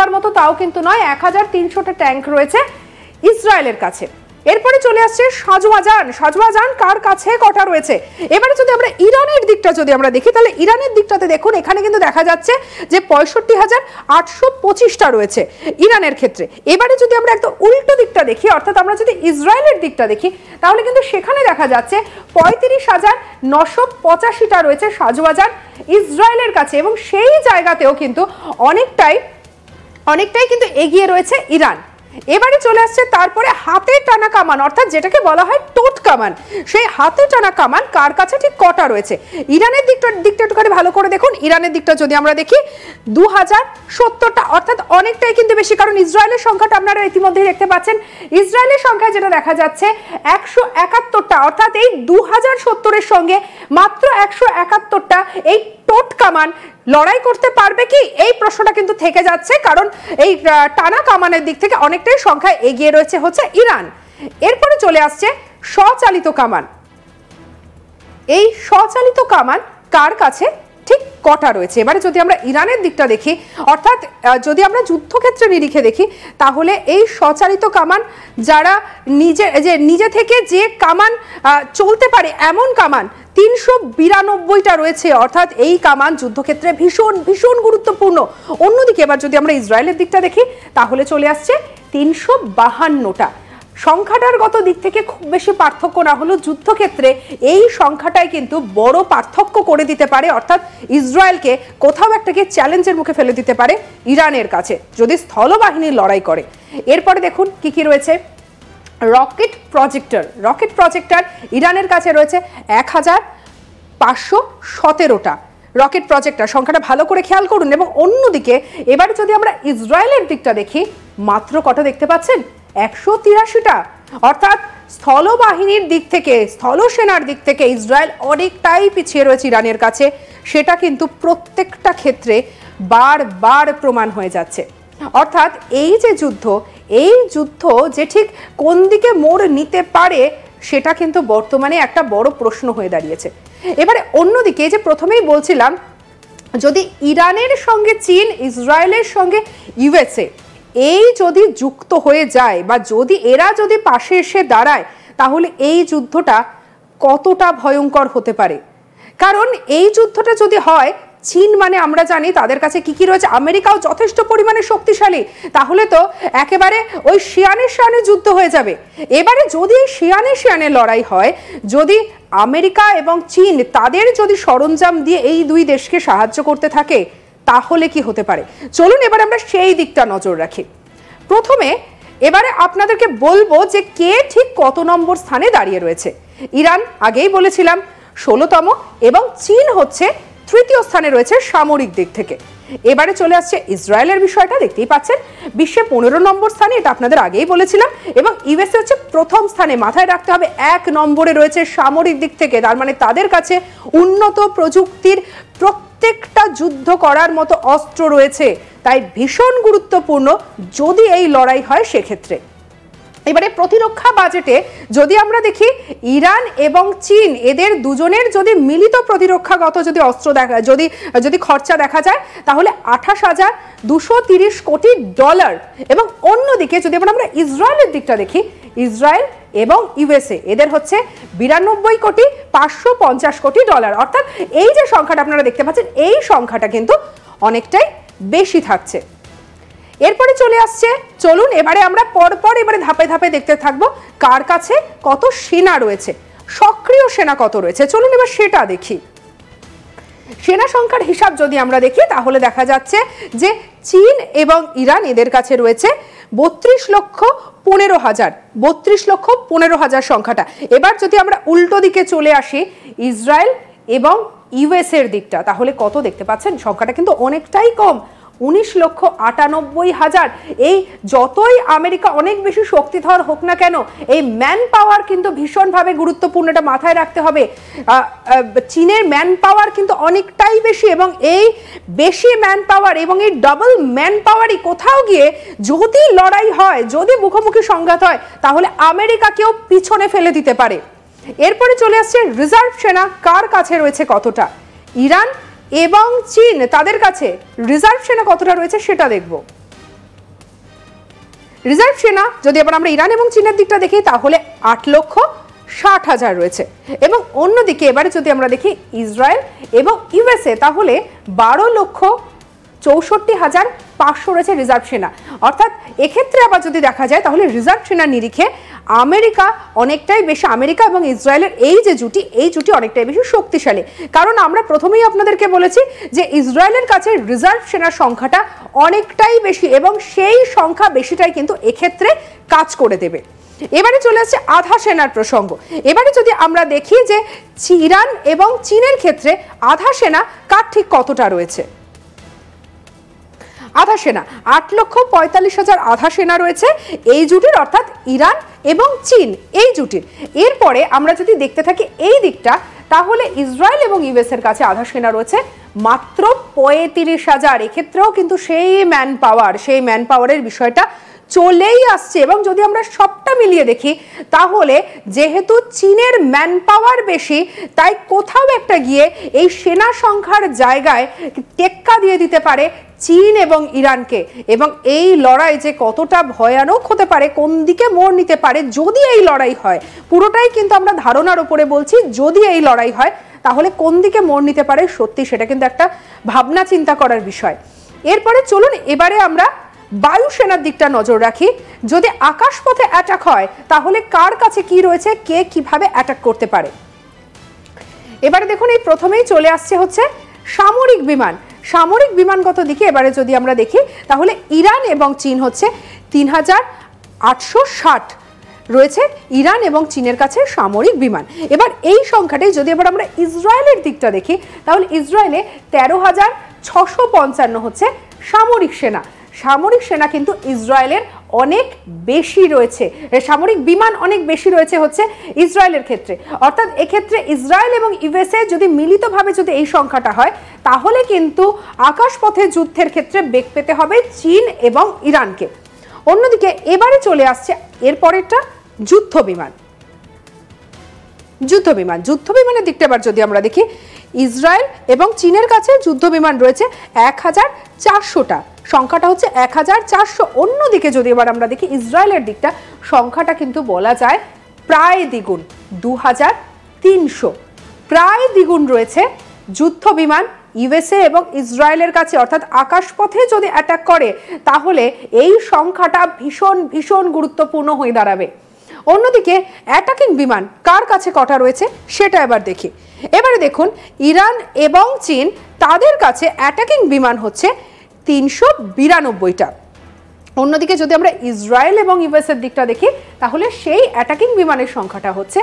দেওয়ার মতো তাও কিন্তু নয়, 1300টা ট্যাঙ্ক রয়েছে ইসরায়েলের কাছে। এরপরে চলে আসছে সাজওয়াজান কার কাছে কটা রয়েছে। এবারে যদি আমরা ইরানের দিকটা যদি আমরা দেখি, তাহলে ইরানের দিকটাতে দেখুন এখানে কিন্তু দেখা যাচ্ছে যে 65,825টা রয়েছে ইরানের ক্ষেত্রে। এবারে যদি আমরা একদম উল্টো দিকটা দেখি, অর্থাৎ আমরা যদি ইসরায়েলের দিকটা দেখি, তাহলে কিন্তু সেখানে দেখা যাচ্ছে 35,985টা রয়েছে সাজওয়াজান ইসরায়েলের কাছে, এবং সেই জায়গাতেও কিন্তু অনেকটাই কিন্তু এগিয়ে রয়েছে ইরান। এবারে চলে আসছে তারপরে হাতে টানা কামান, অর্থাৎ যেটাকে বলা হয় টোট কামান, সেই হাতে টানা কামান কার কাছে ঠিক কটা রয়েছে। ইরানের দিকটা একটুখানি ভালো করে দেখুন। ইরানের দিকটা যদি আমরা দেখি 2070টা, অর্থাৎ অনেকটাই কিন্তু বেশি, কারণ ইসরায়েলের সংখ্যাটা আপনারা ইতিমধ্যেই দেখতে পাচ্ছেন। ইসরায়েলের সংখ্যা যেটা দেখা যাচ্ছে 171টা, অর্থাৎ এই 2070-এর সঙ্গে মাত্র 171টা এই টোট কামান লড়াই করতে পারবে কি, এই প্রশ্নটা কিন্তু থেকে যাচ্ছে, কারণ এই টানা কামানের দিক থেকে অনেকটাই সংখ্যা এগিয়ে রয়েছে হচ্ছে ইরান। এরপরে চলে আসছে স্বচালিত কামান। এই স্বচালিত কামান কার কাছে ঠিক কটা রয়েছে। এবারে যদি আমরা ইরানের দিকটা দেখি, অর্থাৎ যদি আমরা যুদ্ধক্ষেত্রে নিরিখে দেখি, তাহলে এই স্বচালিত কামান যারা নিজে থেকে যে কামান চলতে পারে এমন কামান 392টা রয়েছে, অর্থাৎ এই কামান যুদ্ধক্ষেত্রে ভীষণ ভীষণ গুরুত্বপূর্ণ। অন্যদিকে এবার যদি আমরা ইসরায়েলের দিকটা দেখি, তাহলে চলে আসছে 352টা। সংখ্যাটার গত দিক থেকে খুব বেশি পার্থক্য না হলেও যুদ্ধক্ষেত্রে এই সংখ্যাটাই কিন্তু বড় পার্থক্য করে দিতে পারে, অর্থাৎ ইসরায়েলকে কোথাও একটাকে চ্যালেঞ্জের মুখে ফেলে দিতে পারে ইরানের কাছে যদি স্থলবাহিনীর লড়াই করে। এরপরে দেখুন কি কি রয়েছে। রকেট প্রজেক্টর ইরানের কাছে রয়েছে 1517টা রকেট প্রজেক্টর, সংখ্যাটা ভালো করে খেয়াল করুন। এবং অন্যদিকে এবারে যদি আমরা ইসরায়েলের দিকটা দেখি, মাত্র কটা দেখতে পাচ্ছেন, 183টা, অর্থাৎ স্থলবাহিনীর দিক থেকে, স্থলসেনার দিক থেকে ইসরায়েল অনেকটাই পিছিয়ে রয়েছে ইরানের কাছে। সেটা কিন্তু প্রত্যেকটা ক্ষেত্রে বারবার প্রমাণ হয়ে যাচ্ছে। অর্থাৎ এই যুদ্ধ যে ঠিক কোন দিকে মোড় নিতে পারে, সেটা কিন্তু বর্তমানে একটা বড় প্রশ্ন হয়ে দাঁড়িয়েছে। এবারে অন্যদিকে যে প্রথমেই বলছিলাম, যদি ইরানের সঙ্গে চীন, ইসরায়েলের সঙ্গে ইউএসএ এই যদি যুক্ত হয়ে যায়, বা এরা যদি পাশে এসে দাঁড়ায়, তাহলে এই যুদ্ধটা কতটা ভয়ঙ্কর হতে পারে। কারণ এই যুদ্ধটা যদি হয়, চীন মানে আমরা জানি তাদের কাছে কি কি রয়েছে, আমেরিকাও যথেষ্ট পরিমাণে শক্তিশালী, তাহলে তো একেবারে ওই শিয়ানে যুদ্ধ হয়ে যাবে। এবারে যদি শিয়ানে লড়াই হয়, যদি আমেরিকা এবং চীন তাদের যদি সরঞ্জাম দিয়ে এই দুই দেশকে সাহায্য করতে থাকে, তাহলে কি হতে পারে। চলুন এবার আমরা সেই দিকটা নজর রাখি। প্রথমে এবারে আপনাদেরকে বলবো যে কে ঠিক কত নম্বর স্থানে দাঁড়িয়ে রয়েছে। ইরান আগেই বলেছিলাম 16তম, এবং চীন হচ্ছে 3য় স্থানে রয়েছে সামরিক দিক থেকে। এবারে চলে আসছে ইসরায়েলের বিষয়টা, দেখতেই পাচ্ছেন বিশ্বে 15 নম্বর স্থানে, এটা আপনাদের আগেই বলেছিলাম। এবং ইউএসএ হচ্ছে প্রথম স্থানে। মাথায় রাখতে হবে 1 নম্বরে রয়েছে সামরিক দিক থেকে, তার মানে তাদের কাছে উন্নত প্রযুক্তির প্রত্যেকটা যুদ্ধ করার মতো অস্ত্র রয়েছে, তাই ভীষণ গুরুত্বপূর্ণ যদি এই লড়াই হয় সেক্ষেত্রে। এবারে প্রতিরক্ষা বাজেটে যদি আমরা দেখি, ইরান এবং চীন এদের দুজনের যদি মিলিত প্রতিরক্ষাগত যদি অস্ত্র যদি খরচা দেখা যায়, তাহলে 28,230 কোটি ডলার। এবং অন্যদিকে যদি আমরা ইসরায়েলের দিকটা দেখি, ইসরায়েল এবং ইউএসএ এদের হচ্ছে 92,550 কোটি ডলার। অর্থাৎ এই যে সংখ্যাটা আপনারা দেখতে পাচ্ছেন, এই সংখ্যাটা কিন্তু অনেকটাই বেশি থাকছে। এরপরে চলে আসছে, চলুন এবারে আমরা পরপর ধাপে ধাপে দেখতে থাকবো কার কাছে কত সেনা রয়েছে, সক্রিয় সেনা কত রয়েছে। চলুন এবার সেটা দেখি। সেনা সংখ্যার হিসাব যদি আমরা দেখি, তাহলে দেখা যাচ্ছে যে চীন এবং ইরান এদের কাছে রয়েছে 32,15,000 সংখ্যাটা। এবার যদি আমরা উল্টো দিকে চলে আসি, ইসরায়েল এবং ইউএস এর দিকটা, তাহলে কত দেখতে পাচ্ছেন, সংখ্যাটা কিন্তু অনেকটাই কম, 19,98,000। এই যতই আমেরিকা অনেক বেশি শক্তিধর হোক না কেন, এই ম্যান পাওয়ার কিন্তু ভীষণভাবে গুরুত্বপূর্ণ, এটা মাথায় রাখতে হবে। চীনের ম্যান পাওয়ার কিন্তু অনেকটাই বেশি, এবং এই বেশি ম্যান পাওয়ার এবং এই ডাবল ম্যান পাওয়ারই কোথাও গিয়ে যদি লড়াই হয়, যদি মুখোমুখি সংঘাত হয়, তাহলে আমেরিকাকেও পিছনে ফেলে দিতে পারে। এরপরে চলে আসছে রিজার্ভ সেনা কার কাছে রয়েছে কতটা। ইরান এবং চীন তাদের কাছে রিজার্ভ সেনা কতটা রয়েছে সেটা দেখব। রিজার্ভ সেনা যদি আবার আমরা ইরান এবং চীনের দিকটা দেখি তাহলে 8,60,000 রয়েছে। এবং অন্যদিকে এবারে যদি আমরা দেখি ইসরায়েল এবং ইউএসএ তাহলে 12,64,500 রয়েছে রিজার্ভ সেনা। অর্থাৎ এক্ষেত্রে আবার যদি দেখা যায় তাহলে রিজার্ভ সেনার নিরিখে আমেরিকা অনেকটাই বেশি, আমেরিকা এবং ইসরায়েলের এই যে জুটি, এই জুটি অনেকটাই বেশি শক্তিশালী। কারণ আমরা প্রথমেই আপনাদেরকে বলেছি যে ইসরায়েলের কাছে রিজার্ভ সেনার সংখ্যাটা অনেকটাই বেশি এবং সেই সংখ্যা বেশিটাই কিন্তু এক্ষেত্রে কাজ করে দেবে। এবারে চলে আসছে আধা সেনার প্রসঙ্গ। এবারে যদি আমরা দেখি যে ইরান এবং চীনের ক্ষেত্রে আধা সেনা কার ঠিক কতটা রয়েছে। আধা সেনা 8,45,000 আধা সেনা রয়েছে এই জুটির, অর্থাৎ ইরান এবং চীন এই জুটির। এরপরে আমরা যদি দেখতে থাকি এই দিকটা তাহলে ইসরায়েল এবং ইউএস এর কাছে আধা সেনা রয়েছে মাত্র 35,000। এক্ষেত্রেও কিন্তু সেই ম্যান পাওয়ারের বিষয়টা চলেই আসছে। এবং যদি আমরা সবটা মিলিয়ে দেখি তাহলে যেহেতু চীনের ম্যান পাওয়ার বেশি, তাই কোথাও একটা গিয়ে এই সেনা সংখ্যার জায়গায় টেক্কা দিয়ে দিতে পারে চীন এবং ইরানকে। এবং এই লড়াই যে কতটা ভয়ানক হতে পারে, কোন দিকে মোড় নিতে পারে যদি এই লড়াই হয়, পুরোটাই কিন্তু আমরা ধারণার উপরে বলছি, যদি এই লড়াই হয় তাহলে কোন দিকে মোড় নিতে পারে, সত্যি সেটা কিন্তু একটা ভাবনা চিন্তা করার বিষয়। এরপরে চলুন এবারে আমরা বায়ুসেনার দিকটা নজর রাখি। যদি আকাশপথে অ্যাটাক হয় তাহলে কার কাছে কি রয়েছে, কে কিভাবে অ্যাটাক করতে পারে। এবারে দেখুন এই প্রথমেই চলে আসছে হচ্ছে সামরিক বিমান। সামরিক বিমানগত দিকে এবারে যদি আমরা দেখি তাহলে ইরান এবং চীন হচ্ছে 3,860 রয়েছে ইরান এবং চীনের কাছে সামরিক বিমান। এবার এই সংখ্যাটাই যদি এবার আমরা ইসরায়েলের দিকটা দেখি তাহলে ইসরায়েলে 13,655 হচ্ছে সামরিক সেনা। সামরিক সেনা কিন্তু ইসরায়েলের অনেক বেশি রয়েছে, সামরিক বিমান অনেক বেশি রয়েছে হচ্ছে ইসরায়েলের ক্ষেত্রে। অর্থাৎ এক্ষেত্রে ইসরায়েল এবং ইউএসএ যদি মিলিতভাবে যদি এই সংখ্যাটা হয় তাহলে কিন্তু আকাশপথে যুদ্ধের ক্ষেত্রে বেগ পেতে হবে চীন এবং ইরানকে। অন্যদিকে এবারে চলে আসছে এরপরেরটা যুদ্ধ বিমান। যুদ্ধ বিমানের দিকটা এবার যদি আমরা দেখি ইসরায়েল এবং চীনের কাছে যুদ্ধ বিমান রয়েছে 1,400টা, সংখ্যাটা হচ্ছে 1,400। অন্যদিকে যদি এবার আমরা দেখি ইসরায়েলের দিকটা সংখ্যাটা কিন্তু বলা যায় প্রায় দ্বিগুণ, 2,300, প্রায় দ্বিগুণ রয়েছে যুদ্ধ বিমান ইউএসএ এবং ইসরায়েলের কাছে। অর্থাৎ আকাশপথে যদি অ্যাটাক করে তাহলে এই সংখ্যাটা ভীষণ ভীষণ গুরুত্বপূর্ণ হয়ে দাঁড়াবে। অন্যদিকে অ্যাটাকিং বিমান কার কাছে কটা রয়েছে সেটা এবার দেখি। এবারে দেখুন ইরান এবং চীন তাদের কাছে অ্যাটাকিং বিমান হচ্ছে 392টা। অন্যদিকে যদি আমরা ইসরায়েল এবং ইউএস এর দিকটা দেখি তাহলে সেই অ্যাটাকিং বিমানের সংখ্যাটা হচ্ছে